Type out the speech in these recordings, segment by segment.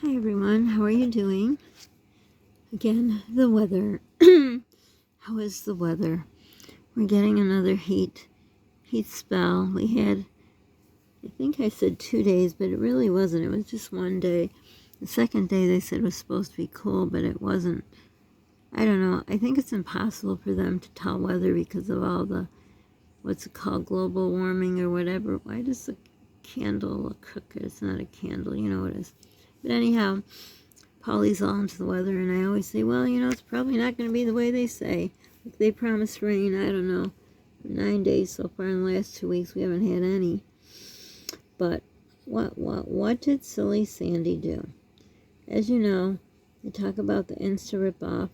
Hi everyone, how are you doing? Again, the weather. How is the weather? We're getting another heat spell. We had, I think I said 2 days, but it really wasn't. It was just one day. The second day they said was supposed to be cool, but it wasn't. I don't know. I think it's impossible for them to tell weather because of all the, what's it called, global warming or whatever. Why does the candle look crooked? It's not a candle, you know what it is. But anyhow, Polly's all into the weather, and I always say, well, it's probably not going to be the way they say. Like they promised rain, I don't know, 9 days so far in the last 2 weeks. We haven't had any. But what did silly Sandy do? As you know, they talk about the Insta ripoff,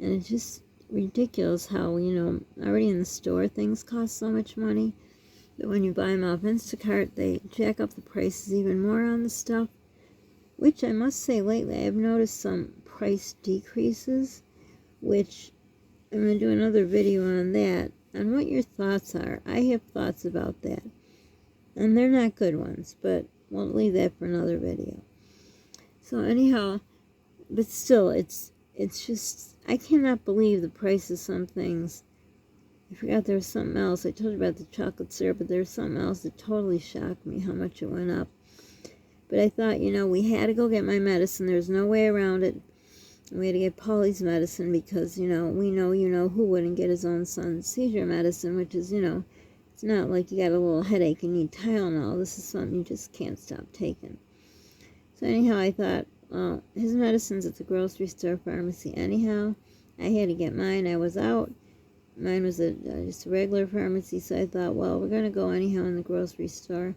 and it's just ridiculous how, already in the store things cost so much money. But when you buy them off Instacart, they jack up the prices even more on the stuff. Which I must say lately, I've noticed some price decreases, which I'm going to do another video on that, on what your thoughts are. I have thoughts about that, and they're not good ones, but we'll leave that for another video. So anyhow, but still, it's just, I cannot believe the price of some things. I forgot there was something else. I told you about the chocolate syrup, but there's something else that totally shocked me how much it went up. But I thought, we had to go get my medicine. There's no way around it. We had to get Polly's medicine because, we know, who wouldn't get his own son's seizure medicine, which is, it's not like you got a little headache and need Tylenol. This is something you just can't stop taking. So anyhow, I thought, well, his medicine's at the grocery store pharmacy anyhow. I had to get mine. I was out. Mine was at just a regular pharmacy, so I thought, well, we're going to go anyhow in the grocery store.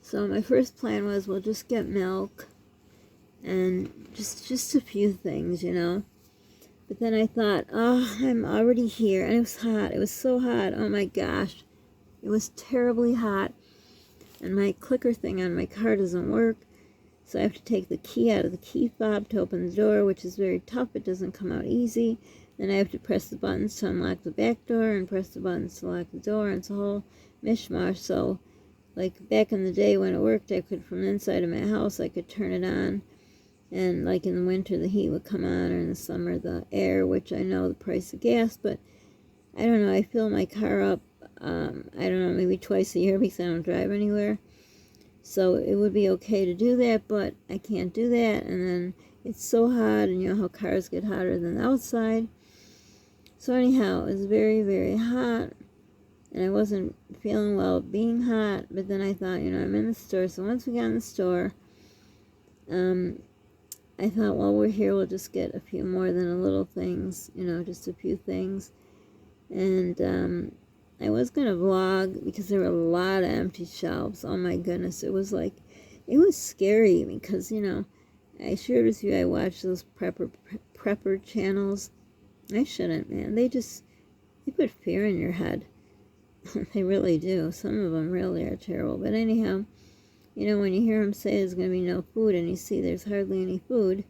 So my first plan was, we'll just get milk and just a few things, But then I thought, oh, I'm already here. And it was hot. It was so hot. Oh my gosh. It was terribly hot. And my clicker thing on my car doesn't work. So I have to take the key out of the key fob to open the door, which is very tough. It doesn't come out easy. Then I have to press the buttons to unlock the back door and press the buttons to lock the door. And it's a whole mishmash. So like back in the day when it worked, I could, from the inside of my house, I could turn it on. And like in the winter, the heat would come on, or in the summer, the air, which I know the price of gas. But I don't know, I fill my car up, I don't know, maybe twice a year because I don't drive anywhere. So it would be okay to do that, but I can't do that. And then it's so hot, and you know how cars get hotter than the outside. So anyhow, it was very, very hot. And I wasn't feeling well being hot, but then I thought, I'm in the store. So once we got in the store, I thought, well, we're here, we'll just get a few more than a little things, just a few things. And I was going to vlog because there were a lot of empty shelves. Oh my goodness, it was scary because, I shared with you, I watch those prepper channels. I shouldn't, man. They put fear in your head. They really do. Some of them really are terrible. But anyhow, when you hear them say there's going to be no food and you see there's hardly any food,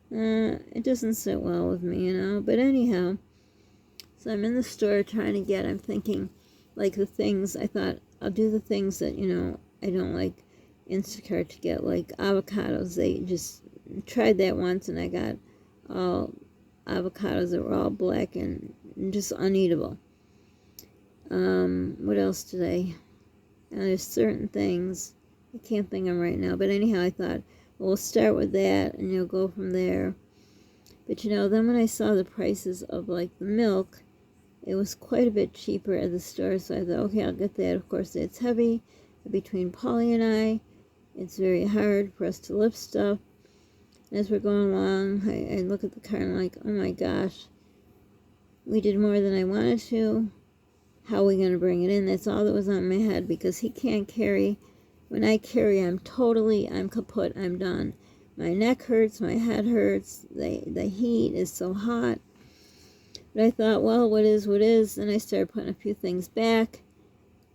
it doesn't sit well with me, But anyhow, so I'm in the store trying to I'm thinking, like the things, I thought I'll do the things that, I don't like Instacart to get, like avocados. They just tried that once and I got all avocados that were all black and just uneatable. What else today? There's certain things I can't think of them right now, but anyhow, I thought, well, we'll start with that and go from there. But then when I saw the prices of like the milk, it was quite a bit cheaper at the store, so I thought, okay, I'll get that. Of course, it's heavy. Between Polly and I, it's very hard for us to lift stuff. And as we're going along, I look at the car and I'm like, oh my gosh, we did more than I wanted to. How are we going to bring it in? That's all that was on my head, because he can't carry. When I carry, I'm kaput, I'm done. My neck hurts, my head hurts, the heat is so hot. But I thought, well, what is, and I started putting a few things back.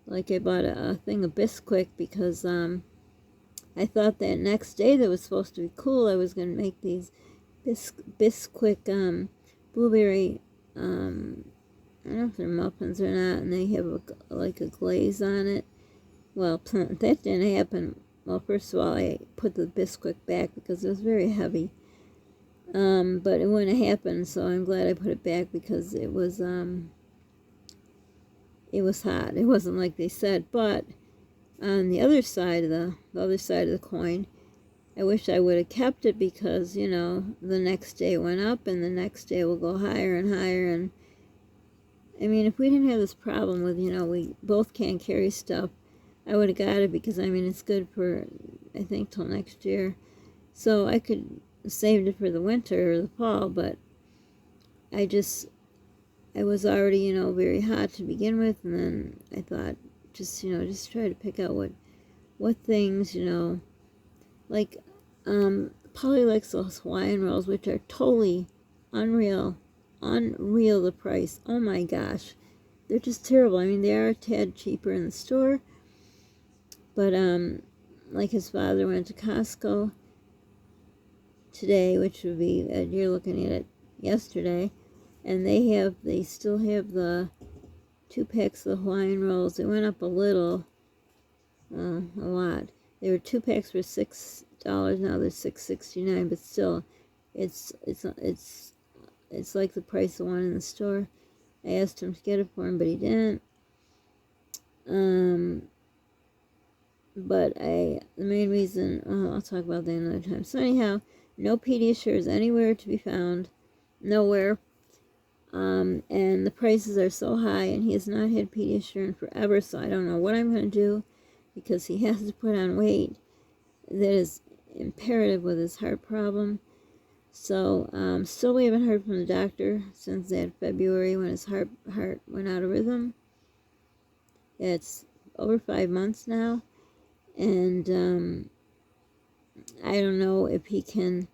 Like I bought a thing of Bisquick because I thought that next day that was supposed to be cool, I was going to make these Bisquick blueberry, I don't know if they're muffins or not, and they have like a glaze on it. Well, that didn't happen. well, first of all, I put the Bisquick back because it was very heavy. But it wouldn't have happened, so I'm glad I put it back because it was hot. It wasn't like they said. But on the other side of the other side of the coin, I wish I would have kept it because, you know, the next day it went up and the next day it will go higher and higher. And I mean, if we didn't have this problem with, you know, we both can't carry stuff, I would have got it because, I mean, it's good for, I think, till next year. So I could saved it for the winter or the fall, but I was already, you know, very hot to begin with, and then I thought, just, you know, just try to pick out what things, you know, like, Polly likes those Hawaiian rolls, which are totally unreal the price. Oh my gosh, they're just terrible. I mean, they are a tad cheaper in the store, but, like his father went to Costco today, which would be, you're looking at it yesterday, and they still have the 2 packs of the Hawaiian rolls. They went up a little, a lot. They were 2 packs for $6. Now they're $6.69, but still, it's like the price of one in the store. I asked him to get it for him, but he didn't. But the main reason, I'll talk about that another time. So anyhow, no Pediasure is anywhere to be found, nowhere. And the prices are so high, and he has not had Pediasure in forever, so I don't know what I'm going to do, because he has to put on weight that is imperative with his heart problem. So, still we haven't heard from the doctor since that February when his heart went out of rhythm. It's over 5 months now, and I don't know if he can.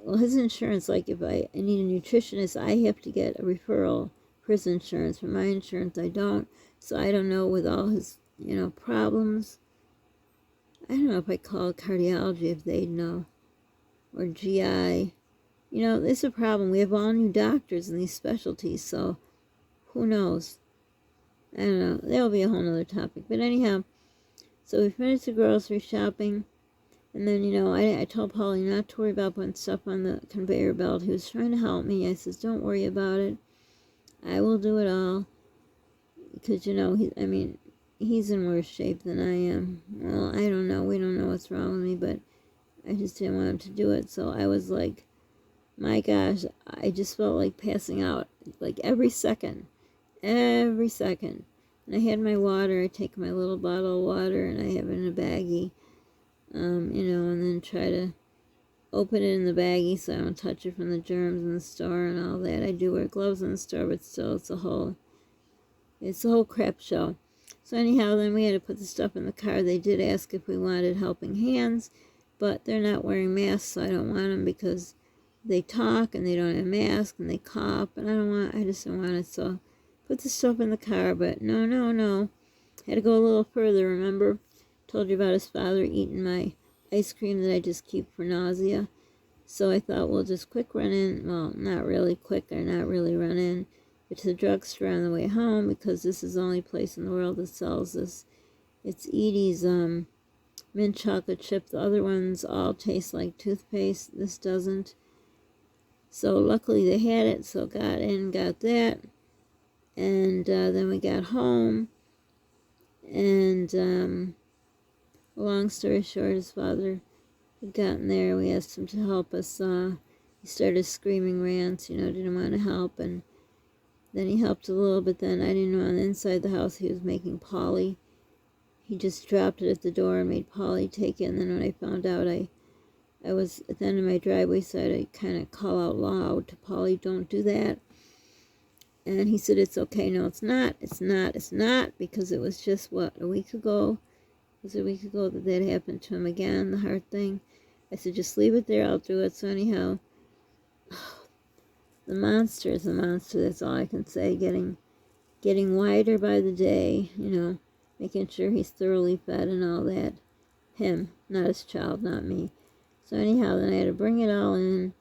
Well, his insurance, like if I need a nutritionist, I have to get a referral for his insurance. For my insurance, I don't. So I don't know with all his, you know, problems. I don't know if I call it cardiology, if they'd know, or GI. You know, it's a problem. We have all new doctors in these specialties, so who knows? I don't know. That'll be a whole nother topic. But anyhow, so we finished the grocery shopping. And then, you know, I told Polly not to worry about putting stuff on the conveyor belt. He was trying to help me. I says, don't worry about it. I will do it all. Because, you know, he's in worse shape than I am. Well, I don't know. We don't know what's wrong with me, but I just didn't want him to do it. So I was like, my gosh, I just felt like passing out. Like every second. Every second. And I had my water. I take my little bottle of water and I have it in a baggie. You know, and then try to open it in the baggie so I don't touch it from the germs in the store and all that. I do wear gloves in the store, but still, it's a whole crap show. So anyhow, then we had to put the stuff in the car. They did ask if we wanted helping hands, but they're not wearing masks, so I don't want them because they talk and they don't have masks and they cough, and I just don't want it. So put the stuff in the car, but no. Had to go a little further, remember? Told you about his father eating my ice cream that I just keep for nausea. So I thought we'll just quick run in. Well, not really quick or not really run in. But to the drugstore on the way home because this is the only place in the world that sells this. It's Edie's mint chocolate chip. The other ones all taste like toothpaste. This doesn't. So luckily they had it. So got in, got that. And then we got home. And long story short, his father had gotten there. We asked him to help us. He started screaming rants, you know, didn't want to help. And then he helped a little bit. Then I didn't know on the inside the house he was making Polly. He just dropped it at the door and made Polly take it. And then when I found out, I was at the end of my driveway, so I had to kind of call out loud to Polly, don't do that. And he said, it's okay. No, it's not. It's not. Because it was just, a week ago? It was a week ago that happened to him again, the heart thing. I said, just leave it there. I'll do it. So anyhow, the monster is a monster. That's all I can say. Getting wider by the day, you know, making sure he's thoroughly fed and all that. Him, not his child, not me. So anyhow, then I had to bring it all in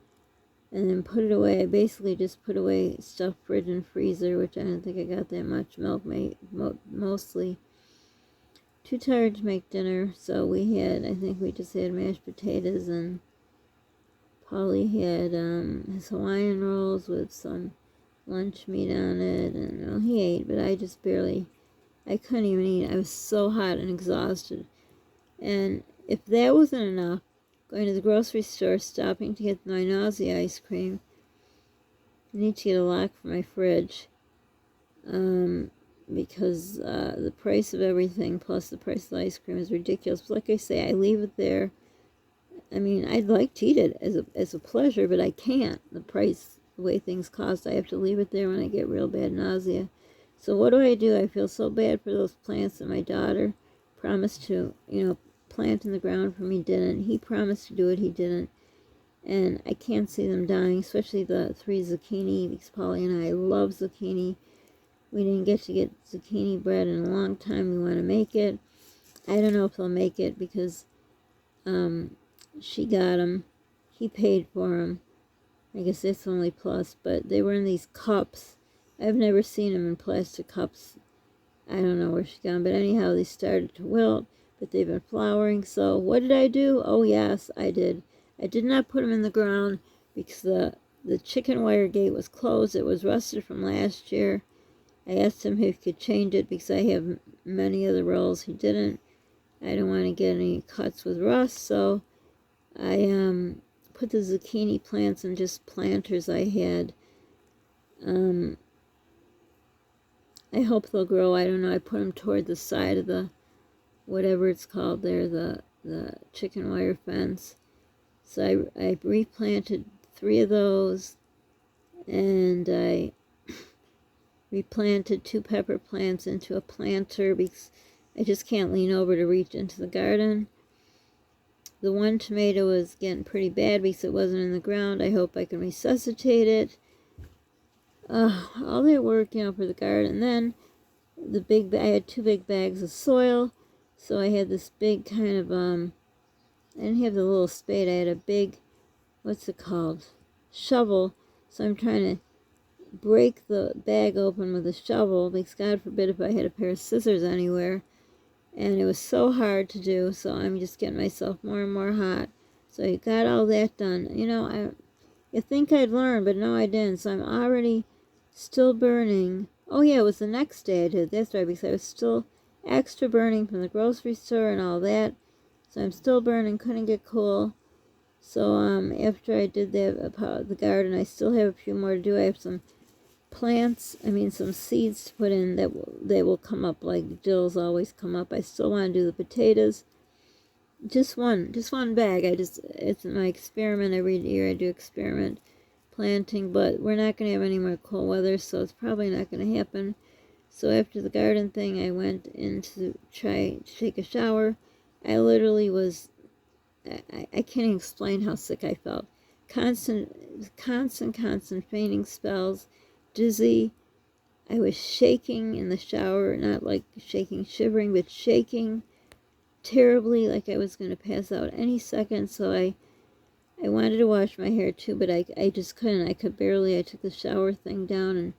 and then put it away. I basically just put away stuff, fridge and freezer, which I don't think I got that much milk, mostly. too tired to make dinner, so I think we just had mashed potatoes, and Polly had his Hawaiian rolls with some lunch meat on it, and well, he ate, but I couldn't even eat. I was so hot and exhausted. And if that wasn't enough, going to the grocery store, stopping to get my nausea ice cream. I need to get a lock for my fridge, because the price of everything plus the price of the ice cream is ridiculous. But like I say, I leave it there. I mean, I'd like to eat it as a pleasure, but I can't. The price, the way things cost, I have to leave it there when I get real bad nausea. So what do? I feel so bad for those plants that my daughter promised to, plant in the ground for me, didn't. He promised to do it, he didn't. And I can't see them dying, especially the 3 zucchini, because Polly and I love zucchini. We didn't get to get zucchini bread in a long time. We want to make it. I don't know if they'll make it because she got them. He paid for them. I guess that's the only plus. But they were in these cups. I've never seen them in plastic cups. I don't know where she got them. But anyhow, they started to wilt. But they've been flowering. So what did I do? Oh, yes, I did. I did not put them in the ground because the chicken wire gate was closed. It was rusted from last year. I asked him if he could change it because I have many other rolls. He didn't. I don't want to get any cuts with rust, so I put the zucchini plants in just planters I had. I hope they'll grow. I don't know. I put them toward the side of the, whatever it's called there, the chicken wire fence. So I replanted 3 of those, and I replanted 2 pepper plants into a planter because I just can't lean over to reach into the garden. The 1 tomato was getting pretty bad because it wasn't in the ground. I hope I can resuscitate it. All that work, for the garden. And then I had 2 big bags of soil, so I had this big kind of I didn't have the little spade. I had a big, what's it called, shovel. So I'm trying to break the bag open with a shovel because God forbid if I had a pair of scissors anywhere. And it was so hard to do, so I'm just getting myself more and more hot. So I got all that done. You think I'd learn, but no, I didn't. So I'm already still burning. Oh yeah, it was the next day I did. That's right, because I was still extra burning from the grocery store and all that. So I'm still burning, couldn't get cool. So after I did the garden, I still have a few more to do. I have some some seeds to put in that they will come up like dills always come up. I still want to do the potatoes. Just one bag. It's my experiment. Every year I do experiment planting, but we're not going to have any more cold weather, so it's probably not going to happen. So after the garden thing, I went in to try to take a shower. I literally was, I can't explain how sick I felt. Constant fainting spells, dizzy. I was shaking in the shower, not like shaking, shivering, but shaking terribly, like I was going to pass out any second. So I wanted to wash my hair too, but I just couldn't. I could barely. I took the shower thing down and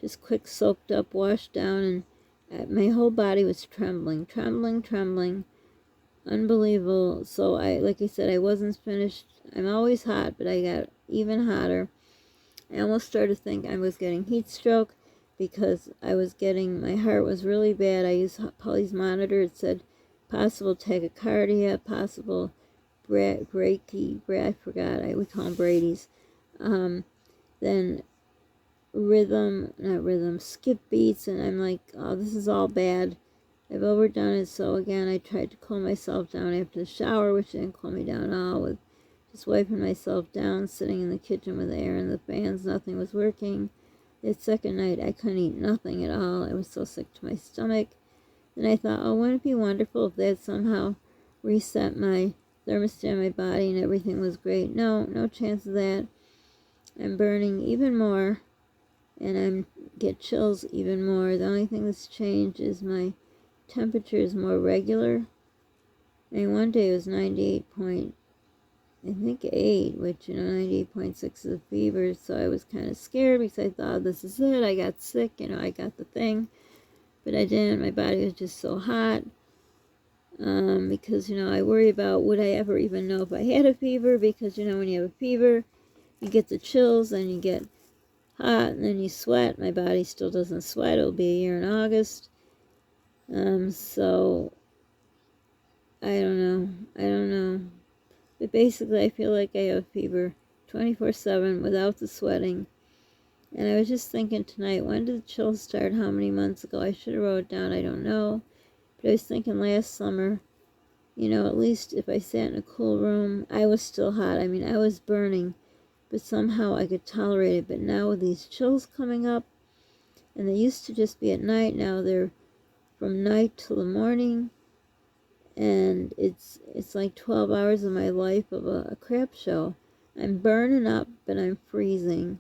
just quick soaked up, washed down, and my whole body was trembling. Unbelievable. So like I said, I wasn't finished. I'm always hot, but I got even hotter. I almost started to think I was getting heat stroke because my heart was really bad. I used Polly's monitor. It said possible tachycardia, possible I forgot. We call them Brady's. Then skip beats, and I'm like, oh, this is all bad. I've overdone it. So again, I tried to cool myself down after the shower, which didn't cool me down at all, with just wiping myself down, sitting in the kitchen with the air and the fans. Nothing was working. That second night, I couldn't eat nothing at all. I was so sick to my stomach. And I thought, oh, wouldn't it be wonderful if that somehow reset my thermostat in my body and everything was great? No chance of that. I'm burning even more, and I get chills even more. The only thing that's changed is my temperature is more regular. I mean, one day it was 98.8, which, 98.6 is a fever, so I was kind of scared because I thought, this is it, I got sick, I got the thing, but I didn't. My body was just so hot. because, I worry about would I ever even know if I had a fever, because, when you have a fever, you get the chills, and you get hot, and then you sweat. My body still doesn't sweat. It'll be a year in August. So, I don't know. But basically, I feel like I have fever 24/7 without the sweating. And I was just thinking tonight, when did the chills start? How many months ago? I should have wrote it down. I don't know. But I was thinking last summer, at least if I sat in a cool room, I was still hot. I mean, I was burning, but somehow I could tolerate it. But now with these chills coming up, and they used to just be at night, now they're from night till the morning, and it's like 12 hours of my life of a crap show. I'm burning up, but I'm freezing.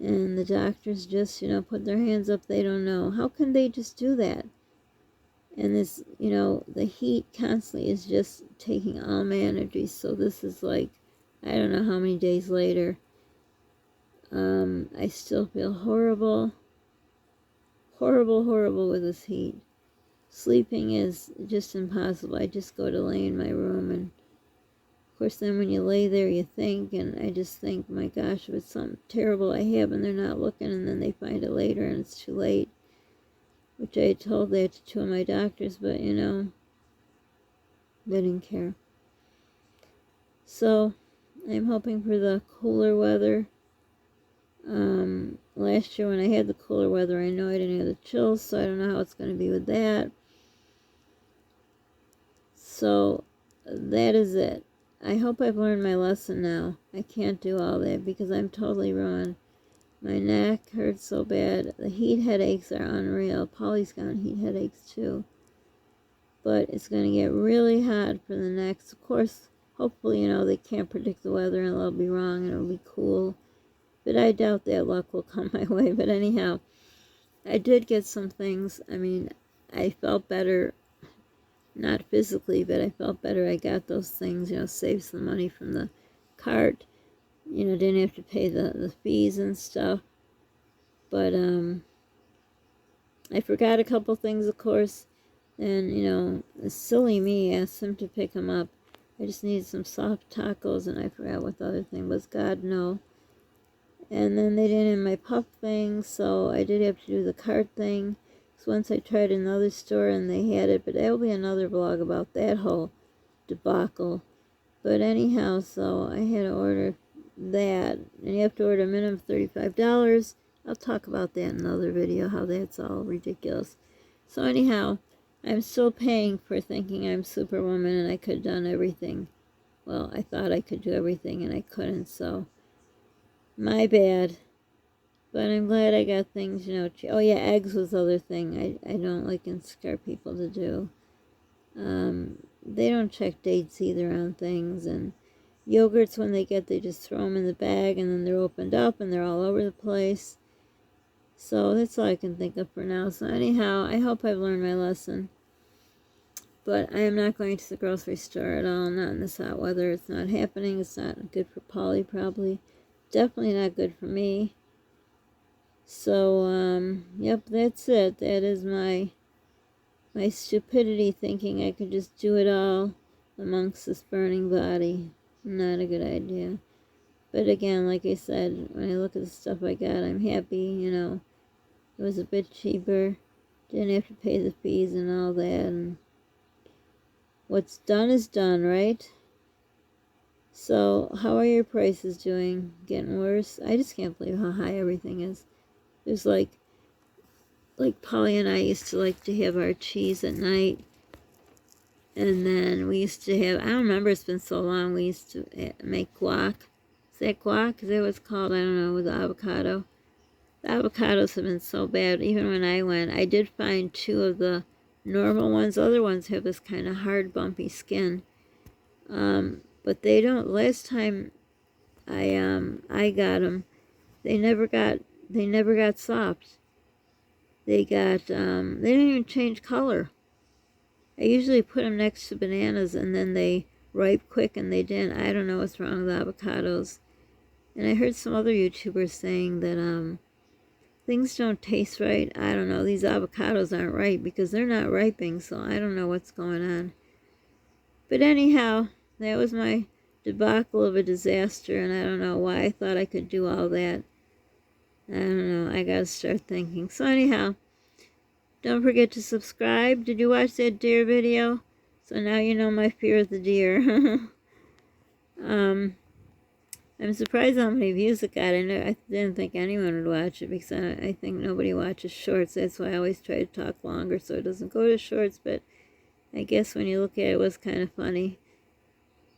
And the doctors just, put their hands up. They don't know. How can they just do that? And this, the heat constantly is just taking all my energy. So this is like, I don't know how many days later. I still feel horrible. Horrible, horrible with this heat. Sleeping is just impossible. I just go to lay in my room, and of course then when you lay there you think, and I just think, my gosh, if it's something terrible I have and they're not looking, and then they find it later and it's too late, which I told that to two of my doctors, but they didn't care. So I'm hoping for the cooler weather. Last year when I had the cooler weather, I know I didn't have the chills, so I don't know how it's going to be with that. So that is it. I hope I've learned my lesson now. I can't do all that because I'm totally ruined. My neck hurts so bad. The heat headaches are unreal. Polly's got heat headaches too. But it's going to get really hot for the next, of course, hopefully, they can't predict the weather and they'll be wrong and it'll be cool. But I doubt that luck will come my way. But anyhow, I did get some things. I mean, I felt better. Not physically, but I felt better. I got those things, saved some money from the cart. Didn't have to pay the fees and stuff. But I forgot a couple things, of course. And, silly me asked him to pick them up. I just needed some soft tacos, and I forgot what the other thing was. God, no. And then they didn't have my puff thing, so I did have to do the cart thing. So once I tried another store and they had it, but that'll be another vlog about that whole debacle. But anyhow, so I had to order that, and you have to order a minimum of $35. I'll talk about that in another video, how that's all ridiculous. So anyhow, I'm still paying for thinking I'm Superwoman and I could have done everything. Well, I thought I could do everything and I couldn't, so my bad. But I'm glad I got things, oh yeah, eggs was the other thing I don't like and scare people to do. They don't check dates either on things, and yogurts, when they just throw them in the bag, and then they're opened up, and they're all over the place. So that's all I can think of for now. So anyhow, I hope I've learned my lesson. But I am not going to the grocery store at all, not in this hot weather. It's not happening. It's not good for Polly, probably. Definitely not good for me. So, yep, that's it. That is my stupidity, thinking I could just do it all amongst this burning body. Not a good idea. But again, like I said, when I look at the stuff I got, I'm happy, It was a bit cheaper. Didn't have to pay the fees and all that. And what's done is done, right? So, how are your prices doing? Getting worse? I just can't believe how high everything is. There's like Polly and I used to like to have our cheese at night. And then we used to have, I don't remember, it's been so long, we used to make guac. Is that guac? Is that what it's called? I don't know, with the avocado. The avocados have been so bad. Even when I went, I did find two of the normal ones. Other ones have this kind of hard, bumpy skin. But they don't, last time I got them, they never got soft. They didn't even change color. I usually put them next to bananas and then they ripe quick, and they didn't. I don't know what's wrong with avocados. And I heard some other YouTubers saying that things don't taste right. I don't know. These avocados aren't right because they're not ripening, so I don't know what's going on. But anyhow, that was my debacle of a disaster, and I don't know why I thought I could do all that. I don't know. I gotta start thinking. So anyhow, don't forget to subscribe. Did you watch that deer video? So now you know my fear of the deer. I'm surprised how many views it got. I didn't think anyone would watch it because I think nobody watches shorts. That's why I always try to talk longer so it doesn't go to shorts. But I guess when you look at it, it was kind of funny.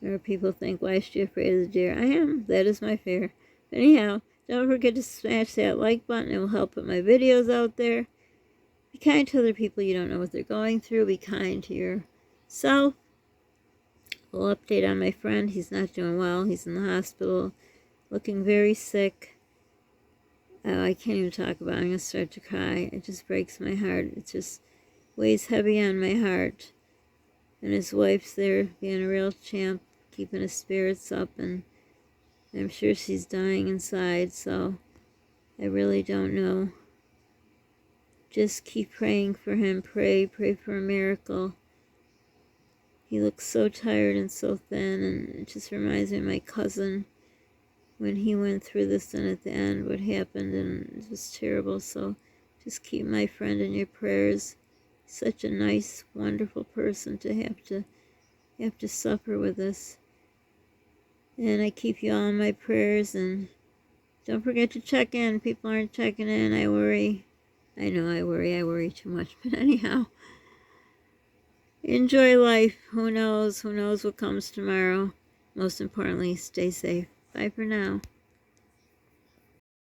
Or people think, why is she afraid of the deer? I am. That is my fear. But anyhow, don't forget to smash that like button. It will help put my videos out there. Be kind to other people. You don't know what they're going through. Be kind to yourself. A little update on my friend. He's not doing well. He's in the hospital, looking very sick. I can't even talk about it. I'm going to start to cry. It just breaks my heart. It just weighs heavy on my heart. And his wife's there being a real champ, keeping his spirits up. And I'm sure she's dying inside, so I really don't know. Just keep praying for him. Pray for a miracle. He looks so tired and so thin, and it just reminds me of my cousin when he went through this, and at the end what happened, and it was terrible. So just keep my friend in your prayers. Such a nice, wonderful person to have to suffer with this. And I keep you all in my prayers, and don't forget to check in. People aren't checking in. I worry. I know I worry too much, but anyhow. Enjoy life. Who knows? Who knows what comes tomorrow? Most importantly, stay safe. Bye for now.